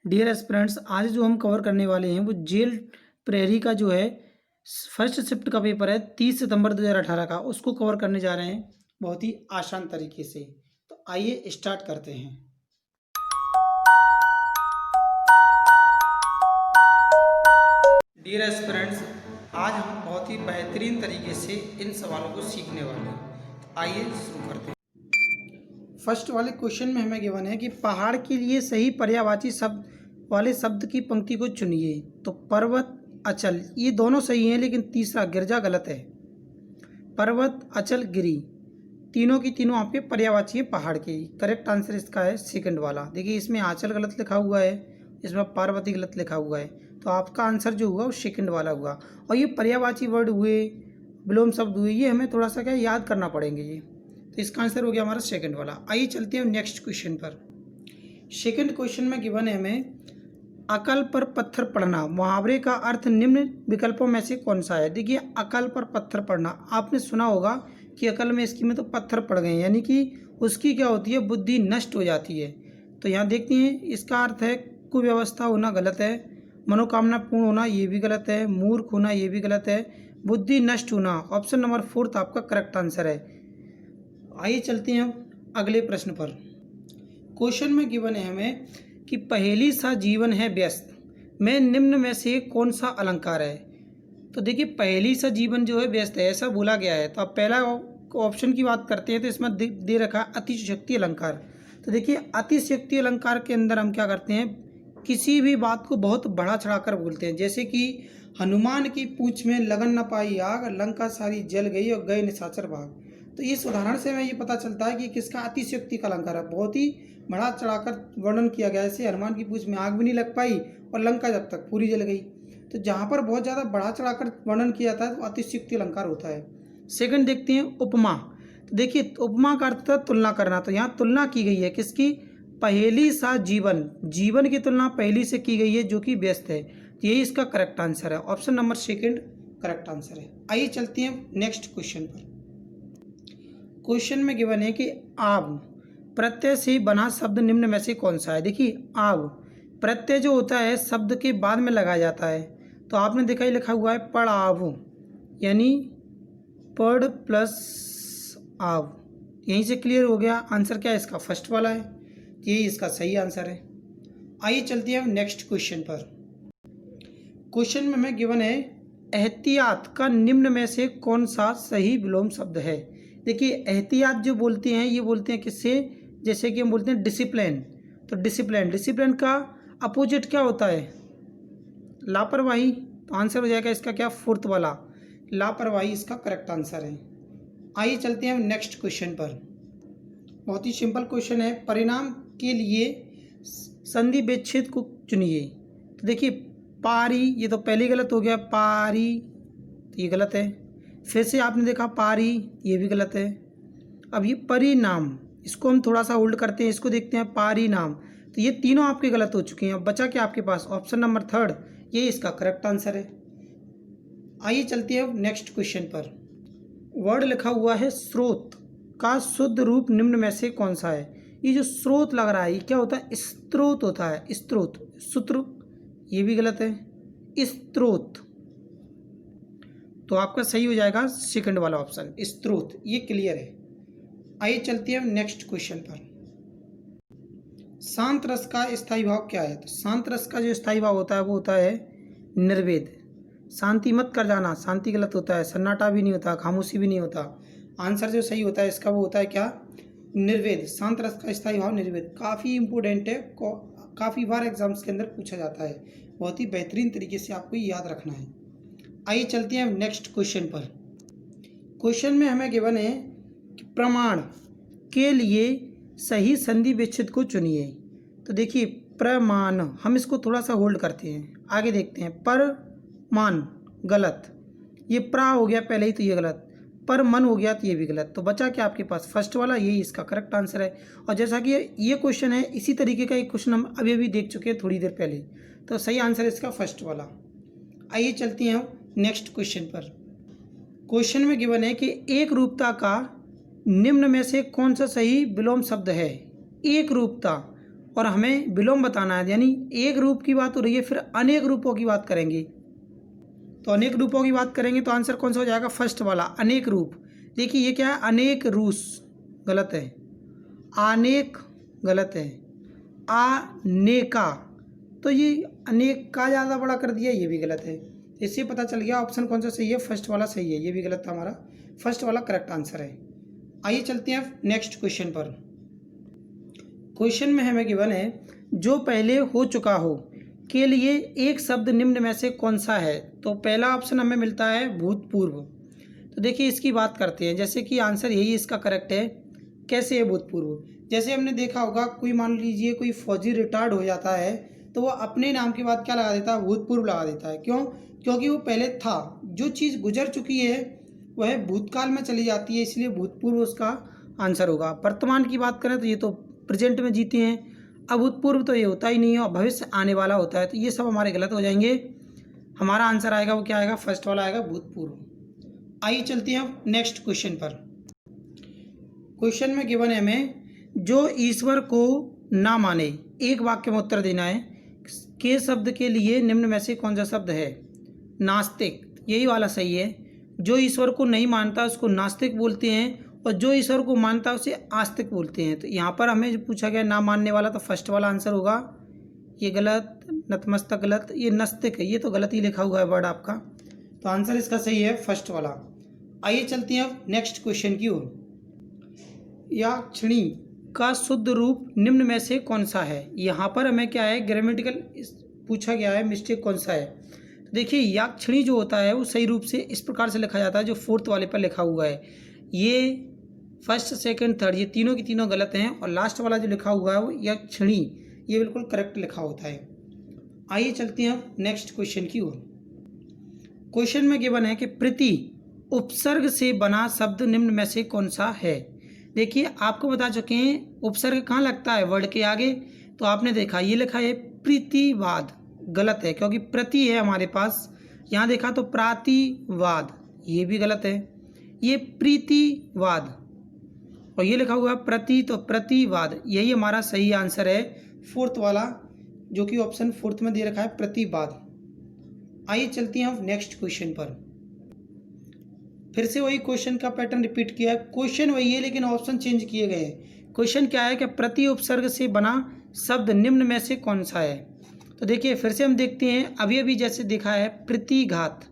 Dear aspirants, आज जो हम कवर करने वाले हैं वो जेल प्रेरी का जो है फर्स्ट शिफ्ट का पेपर है 30 सितंबर 2018 का, उसको कवर करने जा रहे हैं बहुत ही आसान तरीके से। तो आइए स्टार्ट करते हैं। डियर एस्पिरेंट्स, आज हम बहुत ही बेहतरीन तरीके से इन सवालों को सीखने वाले हैं। तो आइए शुरू करते हैं। फर्स्ट वाले क्वेश्चन में हमें गिवन है कि पहाड़ के लिए सही पर्यायवाची शब्द वाले शब्द की पंक्ति को चुनिए। तो पर्वत, अचल, ये दोनों सही हैं, लेकिन तीसरा गिरजा गलत है। पर्वत, अचल, गिरी, तीनों की तीनों आपके पर्यायवाची है पहाड़ के। करेक्ट आंसर इसका है सेकंड वाला। देखिए, इसमें आंचल गलत लिखा हुआ है, इसमें पार्वती गलत लिखा हुआ है, तो आपका आंसर जो हुआ वो सेकंड वाला हुआ। और ये पर्यायवाची वर्ड हुए, विलोम शब्द हुए, ये हमें थोड़ा सा क्या याद करना पड़ेंगे ये। तो इसका आंसर हो गया हमारा सेकंड वाला। आइए चलते हैं नेक्स्ट क्वेश्चन पर। सेकंड क्वेश्चन में गिवन है हमें अकल पर पत्थर पड़ना मुहावरे का अर्थ निम्न विकल्पों में से कौन सा है। देखिए, अकल पर पत्थर पड़ना, आपने सुना होगा कि अकल में इसकी में तो पत्थर पड़ गए, यानी कि उसकी क्या होती है, बुद्धि नष्ट हो जाती है। तो यहाँ देखते हैं, इसका अर्थ है कुव्यवस्था होना, गलत है। मनोकामना पूर्ण होना, ये भी गलत है। मूर्ख होना, ये भी गलत है। बुद्धि नष्ट होना, ऑप्शन नंबर 4 आपका करेक्ट आंसर है। आइए चलते हैं अगले प्रश्न पर। क्वेश्चन में गिवन है हमें कि पहेली सा जीवन है व्यस्त में निम्न में से कौन सा अलंकार है। तो देखिए, पहेली सा जीवन जो है व्यस्त है, ऐसा बोला गया है। तो अब पहला ऑप्शन की बात करते हैं, तो इसमें दे रखा है अतिशयोक्ति अलंकार। तो देखिए, अतिशयोक्ति अलंकार के अंदर हम क्या करते हैं, किसी भी बात को बहुत बढ़ा चढ़ाकर बोलते हैं। जैसे कि हनुमान की पूंछ में लगन न पाई आग, लंका सारी जल गई और गए निशाचर भाग। तो इस उदाहरण से हमें ये पता चलता है कि किसका अतिशयोक्ति का अलंकार है, बहुत ही बढ़ा चढ़ाकर वर्णन किया गया है। जैसे हनुमान की पूंछ में आग भी नहीं लग पाई और लंका जब तक पूरी जल गई। तो जहाँ पर बहुत ज़्यादा बढ़ा चढ़ाकर वर्णन किया जाता है तो अतिशयोक्ति अलंकार होता है। सेकंड देखते हैं उपमा। तो देखिए, उपमा का अर्थ था तुलना करना। तो यहाँ तुलना की गई है किसकी, पहेली सा जीवन, जीवन की तुलना पहेली से की गई है जो कि व्यस्त है। तो यही इसका करेक्ट आंसर है, option number second correct answer है। आइए चलते हैं नेक्स्ट क्वेश्चन पर। क्वेश्चन में गिवन है कि आव प्रत्यय से बना शब्द निम्न में से कौन सा है। देखिए, आव प्रत्यय जो होता है शब्द के बाद में लगाया जाता है। तो आपने देखा ही लिखा हुआ है पढ़ाव, यानी पढ़ प्लस आव, यहीं से क्लियर हो गया। आंसर क्या है इसका, फर्स्ट वाला है। यही इसका सही आंसर है। आइए चलते हैं नेक्स्ट क्वेश्चन पर। क्वेश्चन में हमें गिवन है एहतियात का निम्न में से कौन सा सही विलोम शब्द है। देखिए, एहतियात जो बोलते हैं ये बोलते हैं किससे, जैसे कि हम बोलते हैं डिसिप्लिन। तो डिसिप्लिन का अपोजिट क्या होता है, लापरवाही। तो आंसर हो जाएगा इसका क्या, फोर्थ वाला, लापरवाही इसका करेक्ट आंसर है। आइए चलते हैं नेक्स्ट क्वेश्चन पर। बहुत ही सिंपल क्वेश्चन है, परिणाम के लिए संधि विच्छेद को चुनिए। तो देखिए, पारी, ये तो पहले गलत हो गया, पारी, तो ये गलत है। फिर से आपने देखा पारी, ये भी गलत है। अब ये परिणाम, इसको हम थोड़ा सा होल्ड करते हैं, इसको देखते हैं परिणाम। तो ये तीनों आपके गलत हो चुके हैं। अब बचा क्या आपके पास, ऑप्शन नंबर थर्ड, ये इसका करेक्ट आंसर है। आइए चलते हैं नेक्स्ट क्वेश्चन पर। वर्ड लिखा हुआ है स्रोत का शुद्ध रूप निम्न में से कौन सा है। ये जो स्रोत लग रहा है ये क्या होता है, स्त्रोत होता है, स्त्रोत, सूत्र, ये भी गलत है, स्त्रोत। तो आपका सही हो जाएगा सेकंड वाला ऑप्शन, स्त्रोत, ये क्लियर है। आइए चलते हैं नेक्स्ट क्वेश्चन पर। शांत रस का स्थायी भाव क्या है। तो शांत रस का जो स्थायी भाव होता है वो होता है निर्वेद। शांति मत कर जाना, शांति गलत होता है। सन्नाटा भी नहीं होता, खामोशी भी नहीं होता। आंसर जो सही होता है इसका वो होता है क्या, निर्वेद। शांत रस का स्थायी भाव निर्वेद, काफ़ी इंपॉर्टेंट है, काफ़ी बार एग्जाम्स के अंदर पूछा जाता है। बहुत ही बेहतरीन तरीके से आपको याद रखना है। आइए चलते हैं नेक्स्ट क्वेश्चन पर। क्वेश्चन में हमें गिवन है कि प्रमाण के लिए सही संधि विच्छेद को चुनिए। तो देखिए, प्रमाण, हम इसको थोड़ा सा होल्ड करते हैं, आगे देखते हैं। परमान गलत, ये प्रा हो गया पहले ही, तो ये गलत। पर मन हो गया तो ये भी गलत। तो बचा क्या आपके पास, फर्स्ट वाला, यही इसका करेक्ट आंसर है। और जैसा कि ये क्वेश्चन है, इसी तरीके का एक क्वेश्चन हम अभी अभी देख चुके हैं थोड़ी देर पहले। तो सही आंसर इसका फर्स्ट वाला। आइए चलते हैं नेक्स्ट क्वेश्चन पर। क्वेश्चन में गिवन है कि एक रूपता का निम्न में से कौन सा सही विलोम शब्द है। एक रूपता, और हमें विलोम बताना है, यानी एक रूप की बात हो रही है, फिर अनेक रूपों की बात करेंगे। तो अनेक रूपों की बात करेंगे तो आंसर कौन सा हो जाएगा? फर्स्ट वाला, अनेक रूप। देखिए ये क्या है? अनेक रूस, गलत है। अनेक गलत है। अनेका, तो ये अनेक का ज़्यादा बड़ा कर दिया, ये भी गलत है। इससे पता चल गया ऑप्शन कौन सा सही है, फर्स्ट वाला सही है। ये भी गलत था हमारा, फर्स्ट वाला करेक्ट आंसर है। आइए चलते हैं नेक्स्ट क्वेश्चन पर। क्वेश्चन में हमें गिवन है जो पहले हो चुका हो के लिए एक शब्द निम्न में से कौन सा है? तो पहला ऑप्शन हमें मिलता है भूतपूर्व। तो देखिए इसकी बात करते हैं, जैसे कि आंसर यही इसका करेक्ट है। कैसे है भूतपूर्व? जैसे हमने देखा होगा, कोई मान लीजिए कोई फौजी रिटायर्ड हो जाता है तो वो अपने नाम के बाद क्या लगा देता है? भूतपूर्व लगा देता है। क्यों? क्योंकि वो पहले था, जो चीज़ गुजर चुकी है वह भूतकाल में चली जाती है, इसलिए भूतपूर्व उसका आंसर होगा। वर्तमान की बात करें तो ये तो प्रेजेंट में जीते हैं, अभूतपूर्व तो ये होता ही नहीं है, और भविष्य आने वाला होता है, तो ये सब हमारे गलत हो जाएंगे। हमारा आंसर आएगा वो क्या आएगा? फर्स्ट वाला आएगा, भूतपूर्व। आइए चलते हैं अब नेक्स्ट क्वेश्चन पर। क्वेश्चन में गिवन है हमें जो ईश्वर को ना माने, एक वाक्य में उत्तर देना है, के शब्द के लिए निम्न में से कौन सा शब्द है? नास्तिक, यही वाला सही है। जो ईश्वर को नहीं मानता उसको नास्तिक बोलते हैं, और जो ईश्वर को मानता है उसे आस्तिक बोलते हैं। तो यहाँ पर हमें जो पूछा गया ना मानने वाला, तो फर्स्ट वाला आंसर होगा। ये गलत, नतमस्तक गलत, ये नास्तिक है, ये तो गलत ही लिखा हुआ है वर्ड आपका। तो आंसर इसका सही है फर्स्ट वाला। आइए चलते हैं अब नेक्स्ट क्वेश्चन की ओर। याक्षिणी का शुद्ध रूप निम्न में से कौन सा है? यहाँ पर हमें क्या है? ग्रामेटिकल पूछा गया है, मिस्टेक कौन सा है। तो देखिए याक्षिणी जो होता है वो सही रूप से इस प्रकार से लिखा जाता है जो फोर्थ वाले पर लिखा हुआ है। ये फर्स्ट, सेकंड, थर्ड, ये तीनों की तीनों गलत हैं, और लास्ट वाला जो लिखा हुआ है वो याक्षिणी, ये बिल्कुल करेक्ट लिखा होता है। आइए चलते हैं अब नेक्स्ट क्वेश्चन की ओर। क्वेश्चन में गिवन है कि प्रति उपसर्ग से बना शब्द निम्न में से कौन सा है? देखिए आपको बता चुके हैं उपसर्ग कहाँ लगता है वर्ड के आगे, तो आपने देखा ये लिखा है प्रीतिवाद, गलत है क्योंकि प्रति है हमारे पास। यहाँ देखा तो प्रातिवाद, ये भी गलत है। ये प्रीतिवाद, और ये लिखा हुआ है प्रति, तो प्रतिवाद, यही हमारा सही आंसर है, फोर्थ वाला, जो कि ऑप्शन फोर्थ में दे रखा है, प्रतिवाद। आइए चलते हैं अब नेक्स्ट क्वेश्चन पर। फिर से वही क्वेश्चन का पैटर्न रिपीट किया है, क्वेश्चन वही है लेकिन ऑप्शन चेंज किए गए हैं। क्वेश्चन क्या है कि प्रति उपसर्ग से बना शब्द निम्न में से कौन सा है? तो देखिए फिर से हम देखते हैं, अभी अभी जैसे देखा है प्रतिघात,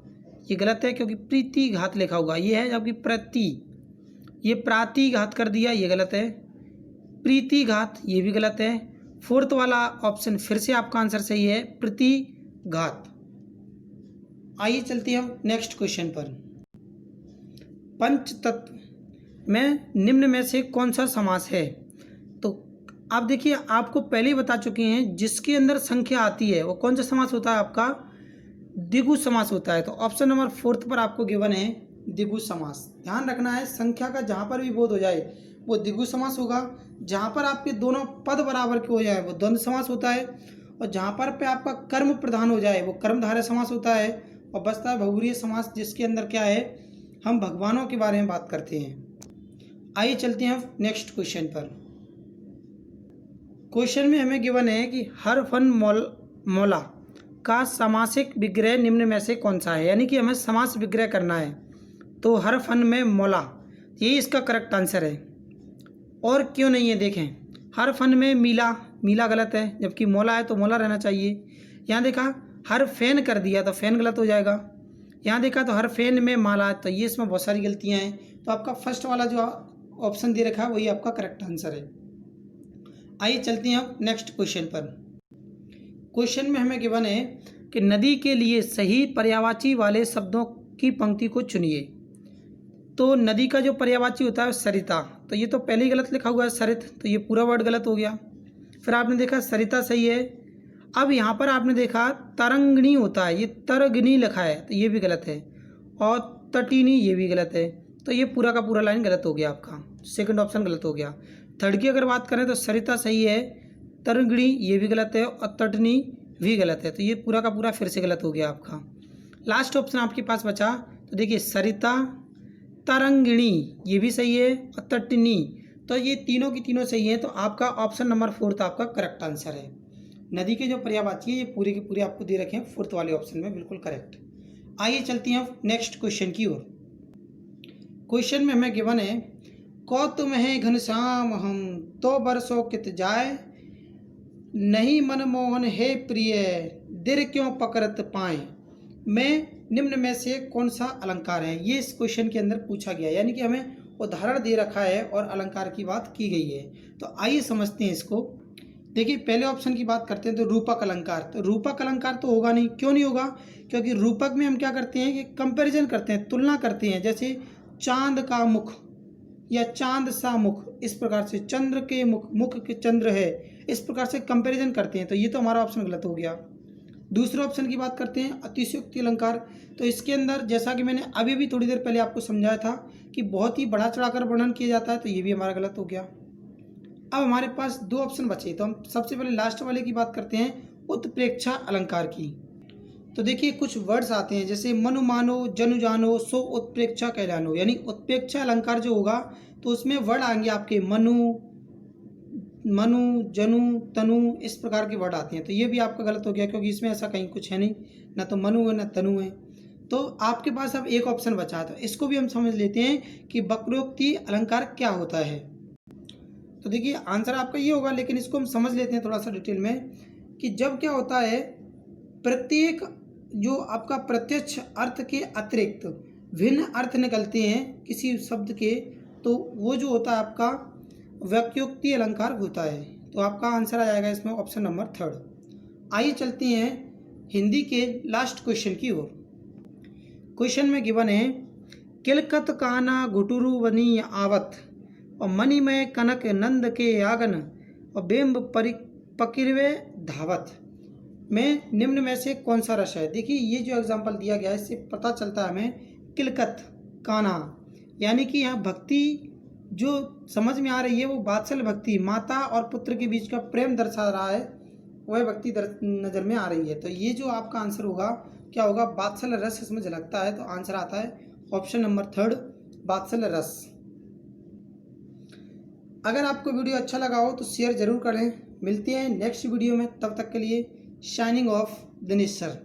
ये गलत है क्योंकि प्रीतिघात लिखा हुआ ये है, जबकि प्रति, ये प्रातिघात कर दिया, ये गलत है। प्रीतिघात, ये भी गलत है। फोर्थ वाला ऑप्शन फिर से आपका आंसर सही है, प्रतिघात। आइए चलते हैं हम नेक्स्ट क्वेश्चन पर। पंच तत्व में निम्न में से कौन सा समास है? तो आप देखिए आपको पहले ही बता चुके हैं, जिसके अंदर संख्या आती है वो कौन सा समास होता है? आपका द्विगु समास होता है। तो ऑप्शन नंबर फोर्थ पर आपको गिवन है द्विगु समास। ध्यान रखना है, संख्या का जहाँ पर भी बोध हो जाए वो द्विगु समास होगा, जहाँ पर आपके दोनों पद बराबर के हो जाए वो द्वंद्व समास होता है, और जहाँ पर पे आपका कर्म प्रधान हो जाए वो कर्मधारय समास होता है, और बचता है बहुव्रीहि समास, जिसके अंदर क्या है, हम भगवानों के बारे में बात करते हैं। आइए चलते हैं अब नेक्स्ट क्वेश्चन पर। क्वेश्चन में हमें गिवन है कि हर फन मौला का समासिक विग्रह निम्न में से कौन सा है? यानी कि हमें समास विग्रह करना है, तो हर फन में मौला, यही इसका करेक्ट आंसर है। और क्यों नहीं है देखें, हर फन में मीला, मीला गलत है, जबकि मौला है तो मौला रहना चाहिए। यहाँ देखा हर फैन कर दिया तो फैन गलत हो जाएगा। यहाँ देखा तो हर फैन में माला, तो ये इसमें बहुत सारी गलतियाँ हैं, तो आपका फर्स्ट वाला जो ऑप्शन दे रखा है वही आपका करेक्ट आंसर है। आइए चलते हैं अब नेक्स्ट क्वेश्चन पर। क्वेश्चन में हमें गिवन है कि नदी के लिए सही पर्यायवाची वाले शब्दों की पंक्ति को चुनिए। तो नदी का जो पर्यायवाची होता है सरिता, तो ये तो पहले ही गलत लिखा हुआ है सरित, तो ये पूरा वर्ड गलत हो गया। फिर आपने देखा सरिता सही है। अब यहाँ पर आपने देखा तरंगिणी होता है, ये तरंगिणी लिखा है, तो ये भी गलत है। और तटिनी, ये भी गलत है, तो ये पूरा का पूरा लाइन गलत हो गया आपका, सेकंड ऑप्शन गलत हो गया। थर्ड की अगर बात करें तो सरिता सही है, तरंगिणी ये भी गलत है, और तटनी भी गलत है, तो ये पूरा का पूरा फिर से गलत हो गया आपका। लास्ट ऑप्शन आपके पास बचा, तो देखिए सरिता, तरंगिणी ये भी सही है, और तटनी, तो ये तीनों की तीनों सही है, तो आपका ऑप्शन नंबर 4 आपका करेक्ट आंसर है। नदी के जो पर्यायवाची है ये पूरे के पूरे आपको दे रखे हैं 4 वाले ऑप्शन में, बिल्कुल करेक्ट। आइए चलती हैं नेक्स्ट क्वेश्चन की ओर। क्वेश्चन में हमें गिवन है, कौतुम है घनश्याम हम तो बरसों कित जाए, नहीं मनमोहन है प्रिय दिर क्यों पकड़त पाए, में निम्न में से कौन सा अलंकार है। ये इस क्वेश्चन के अंदर पूछा गया है, यानी कि हमें उदाहरण दे रखा है और अलंकार की बात की गई है। तो आइए समझते हैं इसको। देखिए पहले ऑप्शन की बात करते हैं तो रूपक अलंकार। तो रूपक अलंकार तो होगा नहीं, क्यों नहीं होगा, क्योंकि रूपक में हम क्या करते हैं कि कंपैरिजन करते हैं, तुलना करते हैं। जैसे चांद का मुख या चांद सा मुख, इस प्रकार से चंद्र के मुख, मुख के चंद्र है, इस प्रकार से कंपैरिजन करते हैं। तो ये तो हमारा ऑप्शन गलत हो गया। दूसरे ऑप्शन की बात करते हैं अतिशयोक्ति अलंकार। तो इसके अंदर जैसा कि मैंने अभी भी थोड़ी देर पहले आपको समझाया था कि बहुत ही बढ़ा चढ़ाकर वर्णन किया जाता है, तो ये भी हमारा गलत हो गया। अब हमारे पास 2 ऑप्शन बचे, तो हम सबसे पहले लास्ट वाले की बात करते हैं उत्प्रेक्षा अलंकार की। तो देखिए कुछ वर्ड्स आते हैं जैसे मनु मानो जनु जानो सो उत्प्रेक्षा कहलानो, यानी उत्प्रेक्षा अलंकार जो होगा तो उसमें वर्ड आएंगे आपके मनु, मनु, जनु, तनु, इस प्रकार के वर्ड आते हैं। तो ये भी आपका गलत हो गया, क्योंकि इसमें ऐसा कहीं कुछ है नहीं, ना तो मनु है ना तनु है। तो आपके पास अब एक ऑप्शन बचा है, तो इसको भी हम समझ लेते हैं कि वक्रोक्ति अलंकार क्या होता है। तो देखिए आंसर आपका ये होगा, लेकिन इसको हम समझ लेते हैं थोड़ा सा डिटेल में कि जब क्या होता है, प्रत्येक जो आपका प्रत्यक्ष अर्थ के अतिरिक्त भिन्न अर्थ निकलते हैं किसी शब्द के, तो वो जो होता है आपका वक्रोक्ति अलंकार होता है। तो आपका आंसर आ जाएगा इसमें ऑप्शन नंबर 3। आइए चलते हैं हिंदी के लास्ट क्वेश्चन की ओर। क्वेश्चन में गिवन है, किलकत काना घुटुरु बनी आवत और मणिमय कनक नंद के आगन और बेम्ब पकिरवे धावत, में निम्न में से कौन सा रस है। देखिए ये जो एग्जाम्पल दिया गया है इससे पता चलता है हमें किलकत काना, यानी कि यहाँ भक्ति जो समझ में आ रही है वो वात्सल्य भक्ति, माता और पुत्र के बीच का प्रेम दर्शा रहा है, वह भक्ति नज़र में आ रही है। तो ये जो आपका आंसर होगा क्या होगा, वात्सल्य रस इसमें झलकता है। तो आंसर आता है ऑप्शन नंबर 3 वात्सल्य रस। अगर आपको वीडियो अच्छा लगा हो तो शेयर जरूर करें। मिलते हैं नेक्स्ट वीडियो में, तब तक के लिए शाइनिंग ऑफ दिनेश सर।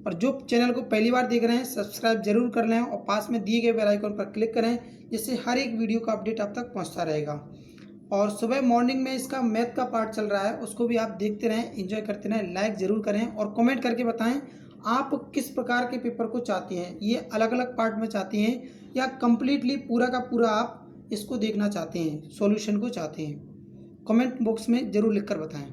और जो चैनल को पहली बार देख रहे हैं सब्सक्राइब जरूर कर लें और पास में दिए गए बेल आइकन पर क्लिक करें, जिससे हर एक वीडियो का अपडेट आप तक पहुंचता रहेगा। और सुबह मॉर्निंग में इसका मैथ का पार्ट चल रहा है, उसको भी आप देखते रहें, एंजॉय करते रहें, लाइक ज़रूर करें और कमेंट करके बताएं आप किस प्रकार के पेपर को चाहते हैं। ये अलग अलग पार्ट में चाहते हैं या कम्प्लीटली पूरा का पूरा आप इसको देखना चाहते हैं, सॉल्यूशन को चाहते हैं, कमेंट बॉक्स में ज़रूर लिख कर बताएँ।